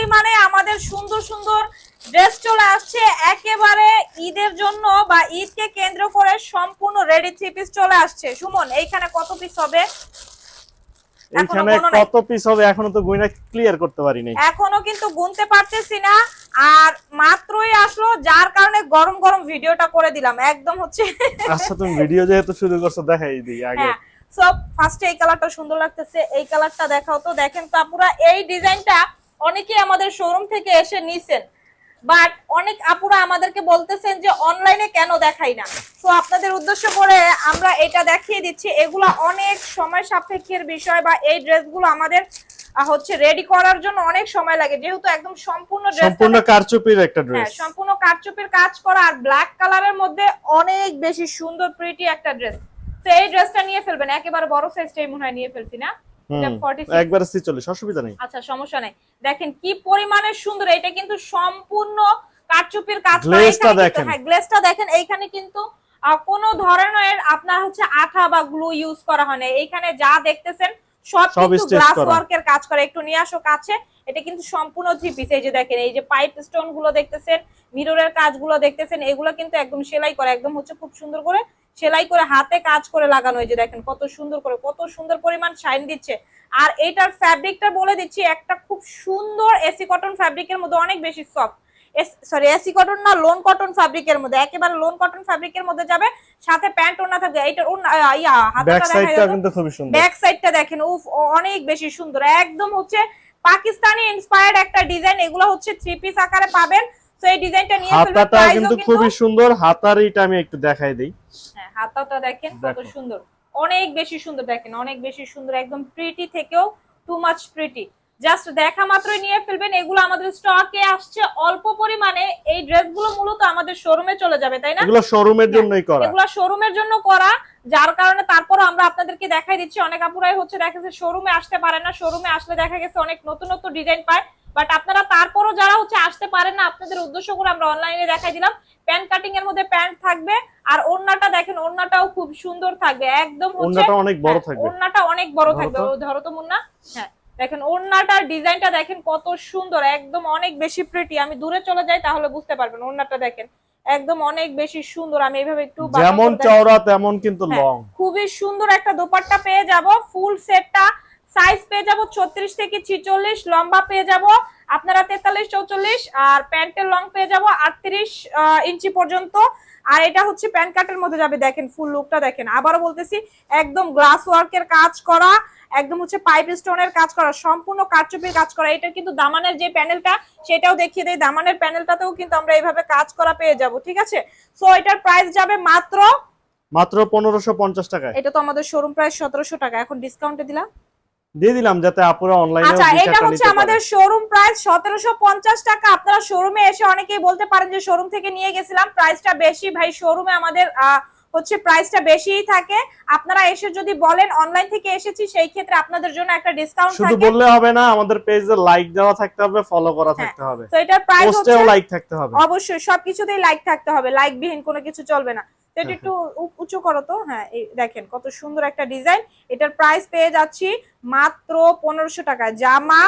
পরিমাণে আমাদের সুন্দর সুন্দর ড্রেস চলে আসছে একেবারে ঈদের জন্য বা ঈদকে কেন্দ্র করে সম্পূর্ণ রেডি থ্রি পিস চলে আসছে। সুমন এইখানে কত পিস হবে? এইখানে কত পিস হবে এখনো তো গুইনা ক্লিয়ার করতে পারি নাই, এখনো কিন্তু গুনতে পারতেছি না। আর মাত্রই আসলো যার কারণে গরম গরম ভিডিওটা করে দিলাম একদম হচ্ছে। আচ্ছা তুমি ভিডিও যেহেতু শুরু করছো দেখাই দিই আগে। হ্যাঁ, সো ফার্স্টে এই কালারটা সুন্দর লাগতেছে, এই কালারটা দেখাও তো। দেখেন তো আপুরা, এই ডিজাইনটা অনেকেই আমাদের শোরুম থেকে এসে নিছেন, বাট অনেক আপুরা আমাদেরকে বলতেছেন যে অনলাইনে কেন দেখাই না। তো আপনাদের উদ্দেশ্য করে আমরা এটা দেখিয়ে দিচ্ছি। এগুলো অনেক সময় সাপেক্ষের বিষয়, বা এই ড্রেসগুলো আমাদের হচ্ছে রেডি করার জন্য অনেক সময় লাগে, যেহেতু একদম সম্পূর্ণ কারচুপির একটা ড্রেস। হ্যাঁ, সম্পূর্ণ কারচুপির কাজ করা আর ব্ল্যাক কালারের মধ্যে অনেক বেশি সুন্দর প্রিটি একটা ড্রেস। তো এই ড্রেসটা নিয়ে ফেলবেন, একেবারে বড় সাইজটাই মনে হয় নিয়ে ফেলছি না? একবারে 46 অসুবিধা নেই। আচ্ছা, সমস্যা নাই। দেখেন কি পরিমাণে সুন্দর, এটা কিন্তু সম্পূর্ণ কারচুপির কাজ করা। গ্লেজটা দেখেন, হ্যাঁ, গ্লেজটা দেখেন। এইখানে কিন্তু কোনো ধরনের আপনার হচ্ছে আঠা বা গ্লু ইউজ করা হয় না। এইখানে যা দেখতেছেন সব কিন্তু গ্লাস ওয়ার্কের কাজ করে। একটু নিয়ে আসো কাছে। এটা কিন্তু সম্পূর্ণ থ্রি পিস। এই যে দেখেন, এই যে পাইপ স্টোন গুলো দেখতেছেন, মিররের কাজগুলো দেখতেছেন, এগুলো কিন্তু একদম সেলাই করা, একদম হচ্ছে খুব সুন্দর করে সেলাই করে হাতে কাজ করে লাগানো। এই যে দেখেন কত সুন্দর করে, কত সুন্দর পরিমাণ শাইন দিচ্ছে। আর এটার ফ্যাব্রিকটা বলে দিচ্ছি, একটা খুব সুন্দর এসি কটন ফ্যাব্রিকের মধ্যে, অনেক বেশি সফট। সরি, এসি কটন না, লোন কটন ফ্যাব্রিকের মধ্যে, একেবারে লোন কটন ফ্যাব্রিকের মধ্যে যাবে। সাথে প্যান্ট ওড়না থাকবে। এইটার ব্যাক সাইডটা কিন্তু খুবই সুন্দর। ব্যাক সাইডটা দেখেন, উফ, অনেক বেশি সুন্দর। একদম হচ্ছে পাকিস্তানি ইন্সপায়ার্ড একটা ডিজাইন। এগুলো হচ্ছে থ্রি পিস আকারে পাবেন। তো এই ডিজাইনটা নিয়ে ফেলবেন। হাতাটা কিন্তু খুবই সুন্দর। হাতার এইটা আমি একটু দেখাই দেই। হ্যাঁ, হাতাটা দেখেন কত সুন্দর, অনেক বেশি সুন্দর। দেখেন অনেক বেশি সুন্দর, একদম প্রিটি থেকেও টু মাচ প্রিটি। জাস্ট দেখা মাত্রই নিয়ে ফেলবেন। এগুলো আমাদের স্টকে আসছে অল্প পরিমাণে। এই ড্রেসগুলো মূলত আমাদের শোরুমে চলে যাবে, তাই না? এগুলো শোরুমের জন্যই করা, এগুলো শোরুমের জন্য করা, যার কারণে তারপরও আমরা আপনাদেরকে দেখাই দিচ্ছি। অনেক আপুরাই হচ্ছে দেখা গেছে শোরুমে আসতে পারে না, শোরুমে আসলে দেখা গেছে অনেক নতুন নতুন ডিজাইন পায়। বাট আপনারা তারপরও যারা হচ্ছে আসতে পারেন না, আপনাদের উদ্দেশ্য করে আমরা অনলাইনে দেখাই দিলাম। প্যান্ট কাটিং এর মধ্যে প্যান্ট থাকবে, আর ওড়নাটা দেখেন, ওড়নাটাও খুব সুন্দর থাকবে। একদম হচ্ছে ওড়নাটা অনেক বড় থাকবে, ওড়নাটা অনেক বড় থাকবে। ধরো তো মুন্না, হ্যাঁ দেখেন ওড়নাটার ডিজাইনটা দেখেন কত সুন্দর, একদম অনেক বেশি প্রিটি। আমি দূরে চলে যাই তাহলে বুঝতে পারবেন। ওড়নাটা দেখেন একদম অনেক বেশি সুন্দর। আমি এইভাবে একটু যেমন চওড়া তেমন কিন্তু লং, খুবই সুন্দর একটা দোপাট্টা পেয়ে যাব। ফুল সেটটা সাইজ পেয়ে যাব 36 থেকে 46, লম্বা পেয়ে যাব আপনারা 43 44, আর প্যান্টের লং পেয়ে যাব 38 ইঞ্চি পর্যন্ত। আর এটা হচ্ছে প্যান্ট কাটের মধ্যে যাবে। দেখেন ফুল লুকটা দেখেন, আবারও বলতেছি একদম গ্লাস ওয়ার্কের কাজ করা, একদম হচ্ছে পাইপ স্টোনের কাজ করা, সম্পূর্ণ কারচুপির কাজ করা। এটা কিন্তু দামানের যে প্যানেলটা সেটাও দেখিয়ে দেই। দামানের প্যানেলটাতেও কিন্তু আমরা এইভাবে কাজ করা পেয়ে যাব, ঠিক আছে? সো এটার প্রাইস যাবে মাত্র 1550 টাকা। এটা তো আমাদের শোরুম প্রাইস 1700 টাকা, এখন ডিসকাউন্টে দিলাম, দিয়ে দিলাম যাতে আপুরা অনলাইনে। আচ্ছা, এটা হচ্ছে আমাদের শোরুম প্রাইস 1750 টাকা। আপনারা শোরুমে এসে অনেকেই বলতে পারেন যে শোরুম থেকে নিয়ে গেছিলাম, প্রাইসটা বেশি। ভাই, শোরুমে আমাদের হচ্ছে প্রাইসটা বেশিই থাকে। আপনারা এসে যদি বলেন অনলাইন থেকে এসেছি, সেই ক্ষেত্রে আপনাদের জন্য একটা ডিসকাউন্ট থাকে। শুধু বললে হবে না, আমাদের পেজে লাইক দেওয়া থাকতে হবে, ফলো করা থাকতে হবে। তো এটার প্রাইস হচ্ছে, পোস্টেও লাইক থাকতে হবে, অবশ্যই সবকিছুতেই লাইক থাকতে হবে, লাইক বিহীন কোনো কিছু চলবে না। এটা একটু উঁচু করো তো। হ্যাঁ, এই দেখেন কত সুন্দর একটা ডিজাইন। এটার প্রাইস পেয়ে যাচ্ছি মাত্র 1500 টাকায়। জামা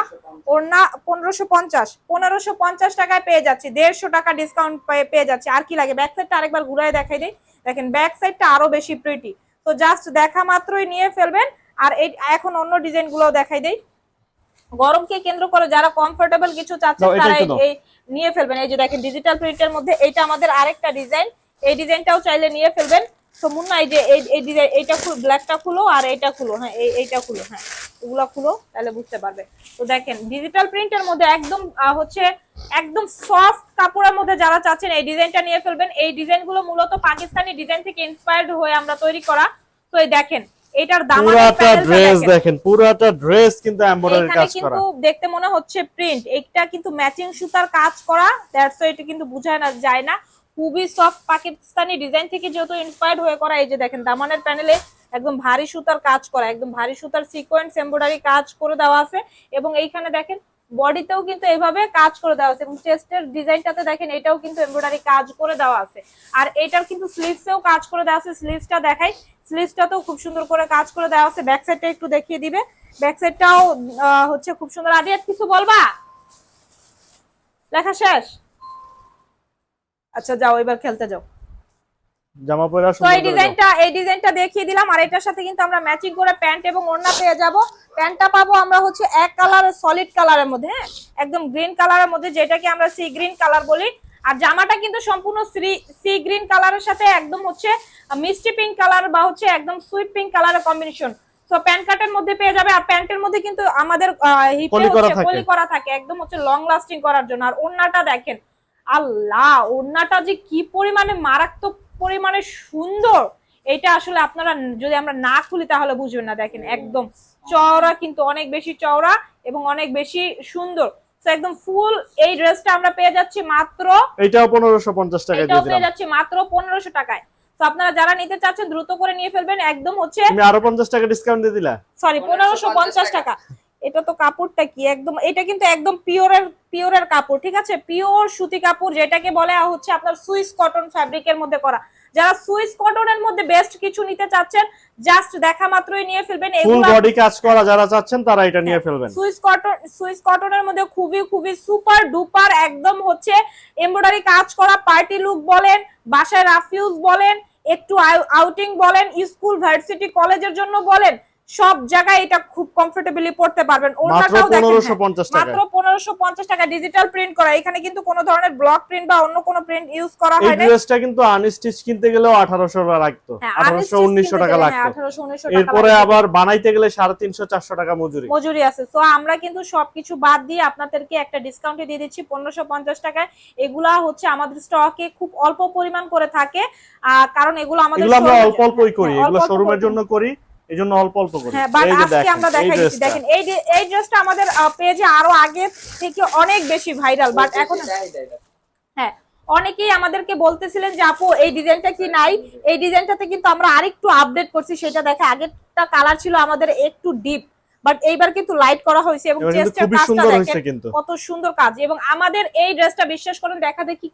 ওড়না 1550 টাকায় পেয়ে যাচ্ছি, 150 টাকা ডিসকাউন্ট পেয়ে যাচ্ছি। আর কি লাগে? ব্যাক সাইডটা আরেকবার ঘুরায় দেখাই দেই। দেখেন ব্যাক সাইডটা আরো বেশি প্রিটি। তো জাস্ট দেখা মাত্রই নিয়ে ফেলবেন। আর এখন অন্য ডিজাইন গুলো দেখাই দেই। গরমকে কেন্দ্র করে যারা কমফোর্টেবল কিছু চাচ্ছেন তারা এই নিয়ে ফেলবেন। এই যে দেখেন ডিজিটাল প্রিন্টের মধ্যে এটা আমাদের আরেকটা ডিজাইন, এই ডিজাইনটাও চাইলে নিয়ে ফেলবেন। তো মুন্না, এই যে এই ডিজাইন, এইটা ব্ল্যাকটা খুলো আর এইটা খুলো। হ্যাঁ, এইটা খুলো, হ্যাঁ এগুলা খুলো, তাহলে বুঝতে পারবে। তো দেখেন ডিজিটাল প্রিন্টের মধ্যে একদম হচ্ছে একদম সফট কাপড়ের মধ্যে যারা চাচ্ছেন এই ডিজাইনটা নিয়ে ফেলবেন। এই ডিজাইনগুলো মূলত পাকিস্তানি ডিজাইন থেকে ইন্সপায়ার্ড হয়ে আমরা তৈরি করা। তো এই দেখেন এটার দামানের প্যানেলটা দেখেন, পুরোটা ড্রেস কিন্তু এমব্রয়ডারি কাজ করা। কিন্তু দেখতে মনে হচ্ছে প্রিন্ট, এটা কিন্তু ম্যাচিং সুতার কাজ করা। দ্যাটস ওয়াই এটা কিন্তু বোঝা না যায় না। খুবই সফট পাকিস্তানি ডিজাইন থেকে যেহেতু ইন্সপায়ার্ড হয়ে করা। এই যে দেখেন দামানের প্যানেলে একদম ভারী সুতার কাজ করা, একদম ভারী সুতার সিকোয়েন্স এমব্রয়ডারি কাজ করে দেওয়া আছে। এবং এইখানে দেখেন বডিতেও কিন্তু এইভাবে কাজ করে দেওয়া আছে, এবং চেস্টের ডিজাইনটাতে দেখেন এটাও কিন্তু এমব্রয়ডারি কাজ করে দেওয়া আছে। আর এটার কিন্তু স্লিভসেও কাজ করে দেওয়া আছে। স্লিভসটা দেখাই, স্লিভসটাতেও খুব সুন্দর করে কাজ করে দেওয়া আছে। ব্যাক সাইডটা একটু দেখিয়ে দিবে, ব্যাক সাইডটাও হচ্ছে খুব সুন্দর। আদিয়াত কিছু বলবা? লেখা শেষ? আচ্ছা যাও এবার খেলতে যাও। জামা পরে তো এই ডিজাইনটা দেখিয়ে দিলাম, আর এটার সাথে কিন্তু আমরা ম্যাচিং করে প্যান্ট এবং ওড়না পেয়ে যাব। প্যান্টটা পাবো আমরা হচ্ছে এক কালার সলিড কালারের মধ্যে, হ্যাঁ একদম গ্রিন কালারের মধ্যে, যেটাকে আমরা সি গ্রিন কালার বলি। আর জামাটা কিন্তু সম্পূর্ণ সি গ্রিন কালারের সাথে একদম হচ্ছে মিষ্টি পিঙ্ক কালার বা হচ্ছে একদম সুইট পিঙ্ক কালারের কম্বিনেশন। তো প্যান্ট কাটের মধ্যে পেয়ে যাবে। আর প্যান্টের মধ্যে কিন্তু আমাদের হিপে হচ্ছে পলি করা থাকে একদম হচ্ছে লং লাস্টিং করার জন্য। আর ওড়নাটা দেখেন, আল্লাহ ওড়নাটা যে কি পরিমাণে মারাত্মক পরিমাণে সুন্দর, এটা আসলে আপনারা যদি আমরা না খুলি তাহলে বুঝবেন না। দেখেন একদম চওড়া, কিন্তু অনেক বেশি চওড়া এবং অনেক বেশি সুন্দর। তো একদম ফুল এই ড্রেসটা আমরা পেয়ে যাচ্ছি মাত্র, এটাও 1550 টাকা দিয়ে এটাও দিলাম, পেয়ে যাচ্ছি মাত্র 1500 টাকায়। তো আপনারা যারা নিতে চাচ্ছেন দ্রুত করে নিয়ে ফেলবেন। একদম হচ্ছে তুমি আরো 50 টাকা ডিসকাউন্ট দিয়ে দিলা, সরি 1550 টাকা। এটা তো কাপড়টা কি একদম, এটা কিন্তু একদম পিওরের কাপড়, ঠিক আছে, পিওর সুতি কাপড়, যেটাকে বলে হচ্ছে আপনার সুইস কটন ফ্যাব্রিকের মধ্যে করা। যারা সুইস কটনের মধ্যে বেস্ট কিছু নিতে চাচ্ছেন জাস্ট দেখা মাত্রই নিয়ে ফেলবেন। ফুল বডি কাজ করা যারা চাচ্ছেন তারা এটা নিয়ে ফেলবেন। সুইস কটনের মধ্যে খুবই সুপার ডুপার একদম হচ্ছে এমব্রয়ডারি কাজ করা, পার্টি লুক বলেন, বাসায় রাফিউজ বলেন, একটু আউটিং বলেন, স্কুল ভার্সিটি কলেজের জন্য বলেন, সব জায়গায় এটা খুব কমফোর্টেবলি পড়তে পারবেন। ওড়নাটাও দেখেন মাত্র 1550 টাকা, ডিজিটাল প্রিন্ট করা। এখানে কিন্তু কোনো ধরনের ব্লক প্রিন্ট বা অন্য কোনো প্রিন্ট ইউজ করা হয় না। এই ড্রেসটা কিন্তু আনস্টিচ কিনতে গেলেও 1800 টাকা লাগতো, 1800-1900 টাকা লাগতো। এরপরে আবার বানাইতে গেলে 350-400 টাকা মজুরি আছে। তো আমরা কিন্তু সবকিছু বাদ দিয়ে আপনাদেরকে একটা ডিসকাউন্টে দিয়ে দিচ্ছি 1550 টাকায়। এগুলা হচ্ছে আমাদের স্টকে খুব অল্প পরিমাণ করে থাকে, কারণ এগুলো আমাদের আমরা অল্পই করি, এগুলো শোরুমের জন্য করি, এইজন্য অল্প করি। হ্যাঁ, বাট আজকে আমরা দেখাইছি। দেখেন এই ড্রেসটা আমাদের পেজে আরো আগে থেকে অনেক বেশি ভাইরাল, বাট এখন হ্যাঁ অনেকেই আমাদেরকে বলতেছিলেন যে আপু এই ডিজাইনটা কি নাই। এই ডিজাইনটাতে কিন্তু আমরা আরেকটু আপডেট করছি, সেটা দেখে আগেরটা কালার ছিল আমাদের একটু ডিপ, বাট এইবার কিন্তু লাইট করা হয়েছে এবং চেস্টের কাজটা দেখেন কত সুন্দর কাজ। এবং আমাদের এই ড্রেসটা বিশ্বাস করেন দেখা দেখি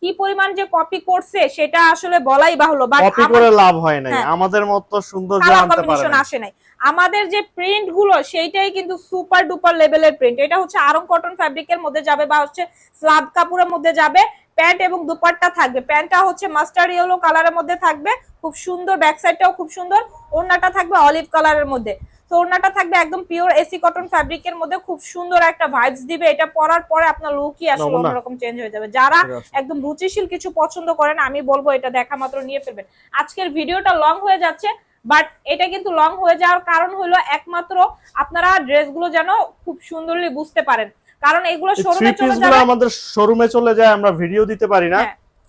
কি পরিমাণ যে কপি করছে সেটা আসলে বলাই বাহুল্য, বাট কপি করে লাভ হয় নাই, আমাদের মত সুন্দর জানতে পারেন আসে নাই। আমাদের যে প্রিন্ট গুলো সেইটাই কিন্তু সুপার ডুপার লেভেলের প্রিন্ট। এটা হচ্ছে আরং কটন ফ্যাব্রিকের মধ্যে যাবে বা হচ্ছে স্লাব কাপড়ের মধ্যে যাবে। প্যান্ট এবং দুপাট্টা থাকবে, প্যান্টটা হচ্ছে মাস্টার্ড ইয়েলো কালারের মধ্যে থাকবে, খুব সুন্দর, ব্যাক সাইডটাও খুব সুন্দর। ওড়নাটা থাকবে অলিভ কালারের মধ্যে। তো ওড়নাটা থাকবে একদম পিওর এসি কটন ফ্যাব্রিকের মধ্যে, খুব সুন্দর একটা ভাইবস দিবে। এটা পরার পরে আপনার লুকই আসলে অন্যরকম চেঞ্জ হয়ে যাবে। যারা একদম রুচিশীল কিছু পছন্দ করেন আমি বলবো এটা দেখা মাত্র নিয়ে ফেলবেন। আজকের ভিডিওটা লং হয়ে যাচ্ছে, বাট এটা কিন্তু লং হয়ে যাওয়ার কারণ হলো একমাত্র আপনারা ড্রেসগুলো যেন খুব সুন্দরলি বুঝতে পারেন, কারণ এগুলো শোরুমে চলে যাবে, আমাদের শোরুমে চলে যায়, আমরা ভিডিও দিতে পারি না।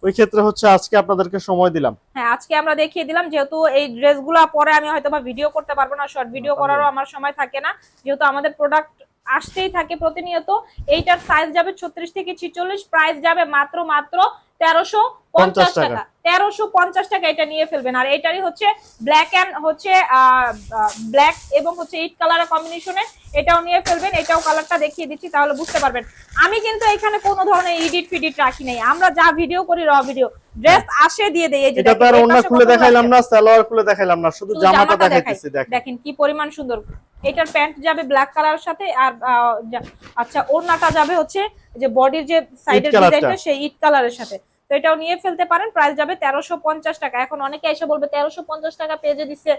ওই ক্ষেত্রে হচ্ছে আজকে আপনাদেরকে সময় দিলাম। হ্যাঁ আজকে আমরা দেখিয়ে দিলাম, যেহেতু এই ড্রেসগুলো পরে আমি হয়তোবা ভিডিও করতে পারবো না, শর্ট ভিডিও করারও আমার সময় থাকে না, যেহেতু আমাদের প্রোডাক্ট আসতেই থাকে প্রতিনিয়ত। এইটার সাইজ যাবে 36 থেকে 46, প্রাইস যাবে মাত্র 1350 টাকা। 1350 টাকা এটা নিয়ে ফেলবেন। আর এটারই হচ্ছে ব্ল্যাক এন্ড হচ্ছে ব্ল্যাক এবং হচ্ছে ইট কালারের কম্বিনেশনে এটাও নিয়ে ফেলবেন। এটাও কালারটা দেখিয়ে দিচ্ছি তাহলে বুঝতে পারবেন। আমি কিন্তু এখানে কোনো ধরনের এডিট ফিডিট রাখি নাই, আমরা যা ভিডিও করি র ভিডিও, ড্রেস আসে দিয়ে দেই। এই যে এটা তো আর ওন্না খুলে দেখাইলাম না, সালোয়ার খুলে দেখাইলাম না, শুধু জামাটা দেখাইতেছি। দেখেন কি পরিমাণ সুন্দর। এটার প্যান্ট যাবে ব্ল্যাক কালারের সাথে, আর আচ্ছা ওড়নাটা যাবে হচ্ছে যে বডির যে সাইডের ডিজাইনটা সেই ইট কালারের সাথে। তো এটাও নিয়ে ফেলতে পারেন, প্রাইস যাবে 1350 টাকা। এখন অনেকে এসে বলবে 1350 টাকা পেজে দিচ্ছে,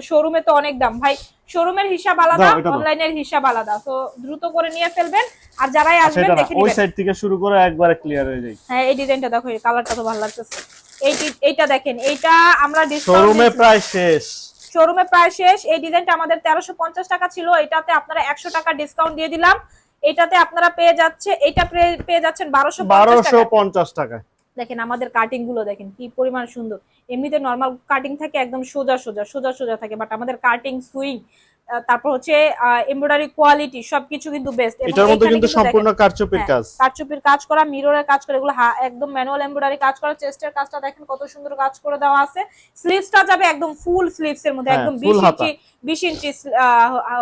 শোরুমে তো অনেক দাম। ভাই শোরুমের হিসাব আলাদা, অনলাইনের হিসাব আলাদা, তো দ্রুত করে নিয়ে ফেলবেন। আর যারাই আসবেন দেখে নেবেন, ওই সাইড থেকে শুরু করে একবারে ক্লিয়ার হয়ে যায়। হ্যাঁ এই ডিজাইনটা দেখো, এই কালারটা তো ভালো লাগতেছে। এইটা দেখেন, এইটা আমরা শোরুমে প্রায় শেষ, শোরুমে প্রায় শেষ। এই ডিজাইনটা আমাদের 1350 টাকা ছিল, এটাতে আপনারা 100 টাকা ডিসকাউন্ট দিয়ে দিলাম। এটাতে আপনারা পেয়ে যাচ্ছেন 1250 টাকা। দেখেন আমাদের কাটিং গুলো দেখেন কি পরিমাণ সুন্দর। এমনিতে নরমাল কাটিং থাকে একদম সোজা থাকে, বাট আমাদের কাটিং, সুইং, তারপর হচ্ছে এমব্রয়ডারি কোয়ালিটি সবকিছু কিন্তু বেস্ট। এটার মধ্যে কিন্তু সম্পূর্ণ কারচুপির কাজ করা, মিররের কাজ করে, এগুলো একদম ম্যানুয়াল এমব্রয়ডারি কাজ করা। চেস্টের কাজটা দেখেন কত সুন্দর কাজ করে দেওয়া আছে। স্লিভসটা যাবে একদম ফুল স্লিভস এর মধ্যে, একদম 20 ইঞ্চি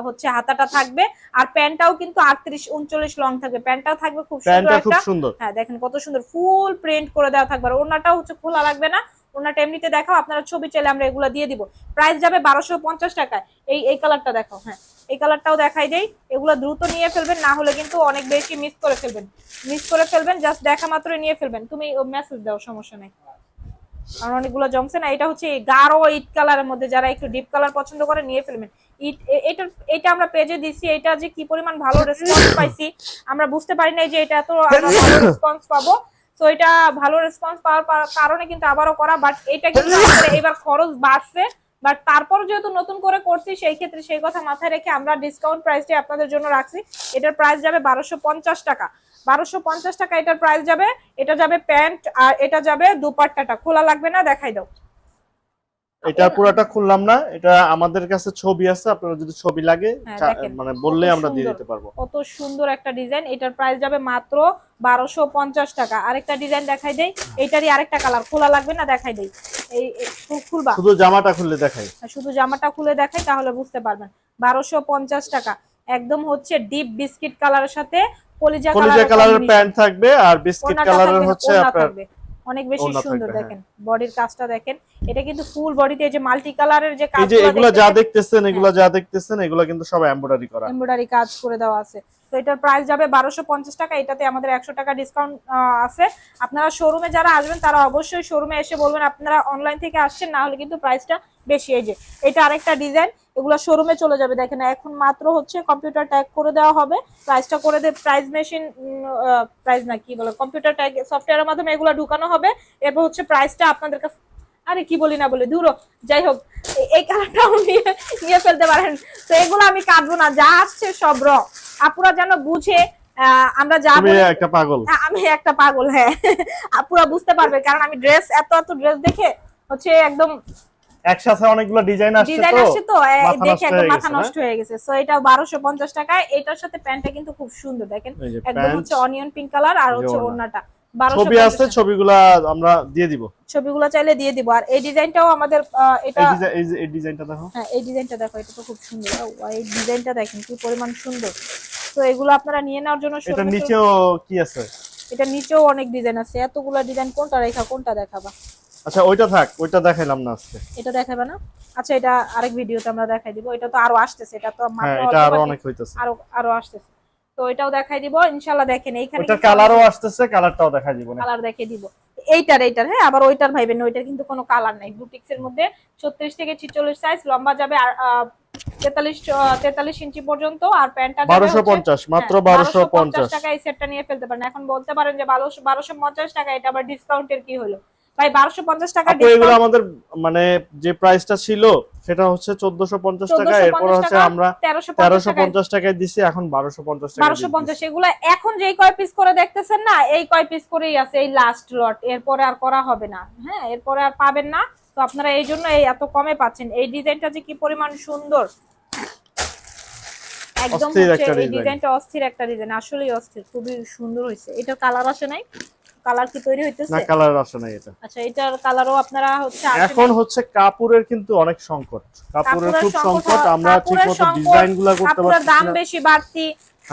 হচ্ছে হাতাটা থাকবে। আর প্যান্টটাও কিন্তু 38-39 লং থাকবে, প্যান্টটাও থাকবে খুব সুন্দর। হ্যাঁ দেখেন কত সুন্দর ফুল প্রিন্ট করে দেওয়া থাকবে। আর ওড়নাটাও হচ্ছে খোলা লাগবে না, ওনাটা এমনিতে দেখাও, আপনারা ছবি চাইলে আমরা এগুলো দিয়ে দিব। প্রাইস যাবে 1250 টাকায়। এই কালারটা দেখাও, হ্যাঁ এই কালারটাও দেখাই দেই, এগুলো দ্রুত নিয়ে ফেলবেন, না হলে কিন্তু অনেক বেশি মিস করে ফেলবেন, জাস্ট দেখা মাত্রই নিয়ে ফেলবেন। তুমি মেসেজ দাও, সমস্যা নেই, কারণ অনেকগুলো জমছে না। এটা হচ্ছে গাঢ় ইট কালারের মধ্যে, যারা একটু ডিপ কালার পছন্দ করে নিয়ে ফেলবেন। এটা আমরা পেজে দিছি, এটা যে কি পরিমাণ ভালো রেসপন্স পাইছি আমরা বুঝতে পারি নাই যে এটা এত আমরা ভালো রেসপন্স পাবো। তো এটা ভালো রেসপন্স পাওয়ার কারণে কিন্তু আবারও করা, বাট এটা কিন্তু এবার খরচ বাড়ছে, বাট তারপর যেহেতু নতুন করে করছি সেই ক্ষেত্রে সেই কথা মাথায় রেখে আমরা ডিসকাউন্ট প্রাইসটি আপনাদের জন্য রাখছি। এটার প্রাইস যাবে 1250 টাকা, 1250 টাকা এটার প্রাইস যাবে। এটা যাবে প্যান্ট আর এটা যাবে দুপাট্টাটা। খোলা লাগবে না, দেখাই দাও। এটা পুরোটা খুললাম না, এটা আমাদের কাছে ছবি আছে, আপনারা যদি ছবি লাগে মানে বললে আমরা দিয়ে দিতে পারবো। কত সুন্দর একটা ডিজাইন, এটার প্রাইস যাবে মাত্র 1250 টাকা। আরেকটা ডিজাইন দেখাই দেই, এইটারই আরেকটা কালার। খোলা লাগবে না, দেখাই দেই। এই খুলবা, শুধু জামাটা খুলে দেখাই, শুধু জামাটা খুলে দেখাই, তাহলে বুঝতে পারবেন। 1250 টাকা, একদম হচ্ছে ডিপ বিস্কিট কালারের সাথে কলিজা কালারের প্যান্ট থাকবে, আর বিস্কিট কালারের হচ্ছে আপনার অনেক বেশি সুন্দর। দেখেন বডির কাজটা দেখেন, এটা কিন্তু ফুল বডিতে এই যে মাল্টি কালারের যে কাজগুলো, এই যে এগুলো যা দেখতেছেন এগুলো কিন্তু সব এমব্রয়ডারি কাজ করে দেওয়া আছে। তো এটার প্রাইস যাবে 1250 টাকা। এটাতে আমাদের 100 টাকা ডিসকাউন্ট আছে। আপনারা শোরুমে যারা আসবেন তারা অবশ্যই শোরুমে এসে বলবেন আপনারা অনলাইন থেকে আসছেন, না হলে কিন্তু প্রাইসটা বেশি। এই যে এটা আরেকটা ডিজাইন, এগুলো শোরুমে চলে যাবে। দেখেন এখন মাত্র হচ্ছে কম্পিউটার ট্যাগ করে দেওয়া হবে, প্রাইসটা করে দেয় প্রাইস মেশিন, প্রাইস না কি বলে, কম্পিউটার ট্যাগ সফটওয়্যারের মাধ্যমে এগুলো ঢুকানো হবে। এরপর হচ্ছে প্রাইসটা আপনাদের কাছে, আরে কি বলি না বলে দূর, যাই হোক এই কালারটাও নিয়ে ফেলতে পারেন। তো এগুলো আমি কাটবো না, যা আসছে সব র, আপুরা যেন বুঝে আমরা যা বলি। একটা পাগল, আমি একটা পাগল, হ্যাঁ আপুরা বুঝতে পারবে, কারণ আমি ড্রেস এত ড্রেস দেখে হচ্ছে একদম একসাথে অনেকগুলো ডিজাইন আসছে তো দেখে একদম মাথা নষ্ট হয়ে গেছে। সো এটা 1250 টাকায়। এটার সাথে প্যান্টটা কিন্তু খুব সুন্দর, দেখেন একদম হচ্ছে অনিয়ন পিঙ্ক কালার, আর হচ্ছে ওড়নাটা। ছবি আছে, ছবিগুলো আমরা দিয়ে দিব, ছবিগুলো চাইলে দিয়ে দিব। আর এই ডিজাইনটাও আমাদের এটা এই ডিজাইনটা দেখো, হ্যাঁ এই ডিজাইনটা দেখো, এটা তো খুব সুন্দর। এই ডিজাইনটা দেখেন কি পরিমাণ সুন্দর। তো এগুলো আপনারা নিয়ে নেওয়ার জন্য, এটা নিচেও কি আছে, এটা নিচেও অনেক ডিজাইন আছে। এতগুলো ডিজাইন কোনটা রেখা কোনটা দেখাবা? আচ্ছা ওইটা থাক, ওইটা দেখাইলাম না আজকে, এটা দেখাবে না? আচ্ছা এটা আরেক ভিডিওতে আমরা দেখাই দিব। এটা তো আরো আসতেছে, এটা তো মাত্র এটা আরো অনেক হইতাছে, আরো আসতেছে। তো এটাও দেখাই দিব ইনশাআল্লাহ। দেখেন এইখানে এটা কালারও আসতেছে, কালারটাও দেখাই দিব না, কালার দেখিয়ে দিব। এইটার হ্যাঁ, আবার ওইটার ভাইবেন, ওইটার কিন্তু কোনো কালার নাই। বুটিক্স এর মধ্যে 36 থেকে 46 সাইজ, লম্বা যাবে 43 ইঞ্চি পর্যন্ত, আর প্যান্টটা যাবে 1250, মাত্র 1250 টাকা। এই সেটটা নিয়ে ফেলতে পারেন। এখন বলতে পারেন যে 1250 টাকা, এটা আবার ডিসকাউন্টের কি হলো ভাই? 1250 টাকা ডিসকাউন্ট। এগুলো আমাদের মানে যে প্রাইসটা ছিল সেটা হচ্ছে 1450 টাকা, এরপর হচ্ছে আমরা 1350 টাকায় দিছি, এখন 1250 টাকা। 1250 এগুলো এখন যেই কয় পিস করে দেখতেছেন না, এই কয় পিস করেই আছে, এই লাস্ট লট, এরপরে আর করা হবে না। হ্যাঁ, এরপরে আর পাবেন না। তো আপনারা এই জন্য এই এত কমে পাচ্ছেন। এই ডিজাইনটা যে কি পরিমাণ সুন্দর, একদম হচ্ছে এই ডিজাইনটা অস্থির একটা ডিজাইন, আসলেই অস্থির, খুবই সুন্দর হয়েছে। এটার কালার আসে নাই? কালার কি তৈরি হইতেছে? না, কালার আসে নাই এটা। আচ্ছা, এটার কালারও আপনারা হচ্ছে এখন হচ্ছে কাপড়ের কিন্তু অনেক সংকট, কাপড়ের খুব সংকট। আমরা ঠিকমতো ডিজাইনগুলো করতে পারছি না, দাম বেশি বাড়তি,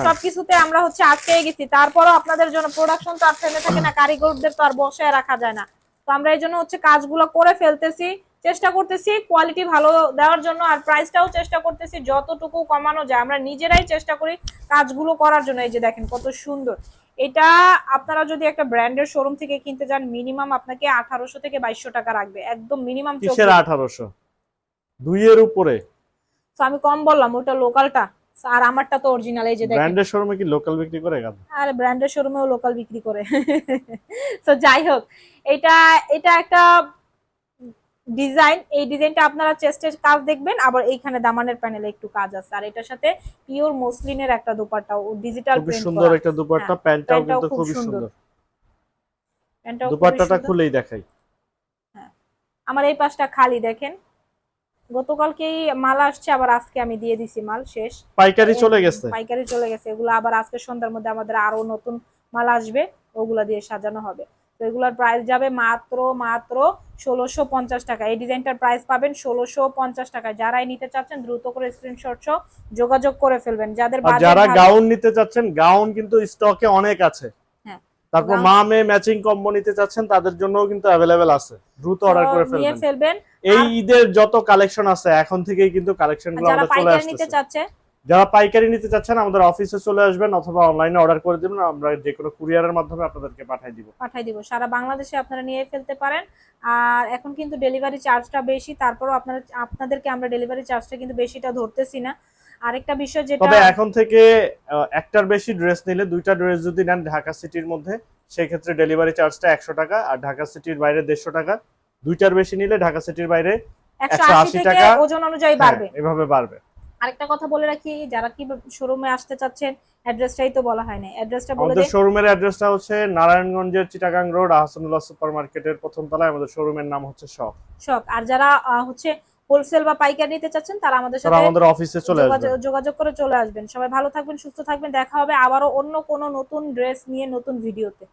সবকিছুতে আমরা হচ্ছে আটকে গেছি। তারপরও আপনাদের জন্য প্রোডাকশন তো আর থেমে থাকে না, কারিগরদের তো আর বসায় রাখা যায় না। তো আমরা এই জন্য হচ্ছে কাজগুলো করে ফেলতেছি, চেষ্টা করতেছি কোয়ালিটি ভালো দেওয়ার জন্য, আর প্রাইসটাও চেষ্টা করতেছি যতটুকু কমানো যায়। আমরা নিজেরাই চেষ্টা করি কাজগুলো করার জন্য। এই যে দেখেন কত সুন্দর। এটা আপনারা যদি একটা ব্র্যান্ডের শোরুম থেকে কিনতে যান, মিনিমাম আপনাকে 1800 থেকে 2200 টাকা রাখবে, একদম মিনিমাম। কিসের 1800? 2 এর উপরে। তো আমি কম বললাম, ওটা লোকালটা, আর আমারটা তো অরিজিনাল। এই যে দেখেন, ব্র্যান্ডের শোরুমে কি লোকাল বিক্রি করে? আরে ব্র্যান্ডের শোরুমেও লোকাল বিক্রি করে। তো যাই হোক, এটা একটা ডিজাইন। এই ডিজাইনটা আপনারা চেস্টের কাজ দেখবেন, আবার এইখানে দামানের প্যানেলে একটু কাজ আছে। আর এটার সাথে পিওর মসলিনের একটা দুপাট্টা, ও ডিজিটাল প্রিন্ট করা, সুন্দর একটা দুপাট্টা। প্যান্টটাও কিন্তু খুব সুন্দর। দুপাট্টাটা খুলেই দেখাই। হ্যাঁ, আমার এই পাশটা খালি দেখেন, গতকালকেই মাল আসছে, আবার আজকে আমি দিয়ে দিছি মাল শেষ, পাইকারি চলে গেছে, এগুলো আবার আজকে সন্ধ্যার মধ্যে আমাদের আরো নতুন মাল আসবে, ওগুলা দিয়ে সাজানো হবে। তো এগুলার প্রাইস যাবে মাত্র 1650 টাকা। এই ডিজাইনটার প্রাইস পাবেন 1650 টাকা। যারাই নিতে চাচ্ছেন দ্রুত করে স্ক্রিনশট সহ যোগাযোগ করে ফেলবেন। যারা গাউন নিতে চাচ্ছেন, গাউন কিন্তু স্টকে অনেক আছে। হ্যাঁ, তারপর মা মেয়ে ম্যাচিং কম্বো নিতে চাচ্ছেন, তাদের জন্যও কিন্তু अवेलेबल আছে, দ্রুত অর্ডার করে ফেলবেন। এই ঈদের যত কালেকশন আছে এখন থেকেই কিন্তু কালেকশনগুলো আমাদের চলে আসছে। যারা পাইকারি নিতে চাচ্ছে যারা পাইকারি নিতে চাচ্ছেন আমাদের অফিসে চলে আসবেন অথবা অনলাইনে অর্ডার করে দিবেন, আমরা যে কোনো কুরিয়ারের মাধ্যমে আপনাদেরকে পাঠিয়ে দিব। সারা বাংলাদেশে আপনারা নিয়ে ফেলতে পারেন। আর এখন কিন্তু ডেলিভারি চার্জটা বেশি, তারপরও আপনাদেরকে আমরা ডেলিভারি চার্জটা কিন্তু বেশিটা ধরতেছি না। আরেকটা বিষয় যেটা, তবে এখন থেকে একটার বেশি ড্রেস নিলে, দুইটা ড্রেস যদি নেন ঢাকা সিটির মধ্যে, সেই ক্ষেত্রে ডেলিভারি চার্জটা 100 টাকা, আর ঢাকা সিটির বাইরে 150 টাকা। দুইটার বেশি নিলে ঢাকা সিটির বাইরে 180 থেকে টাকা ওজন অনুযায়ী বাড়বে। এভাবে বাড়বে। আরেকটা কথা বলে রাখি, যারা কি শোরুমে আসতে চাচ্ছেন, অ্যাড্রেসটাই তো বলা হয় না, অ্যাড্রেসটা বলে আমাদের দেই। শোরুমের অ্যাড্রেসটা হচ্ছে নারায়ণগঞ্জের চিটাগাং রোড আহসানুল্লাহ সুপার মার্কেটের প্রথম তলায়, আমাদের শোরুমের নাম হচ্ছে শপ। আর যারা হচ্ছে হোলসেল বা পাইকারি নিতে চাচ্ছেন তারা আমাদের তারা সাথে আমাদের অফিসে চলে আসবেন। যোগাযোগ করে চলে আসবেন। সবাই ভালো থাকবেন, সুস্থ থাকবেন, দেখা হবে আবারও অন্য কোনো নতুন ড্রেস নিয়ে নতুন ভিডিওতে।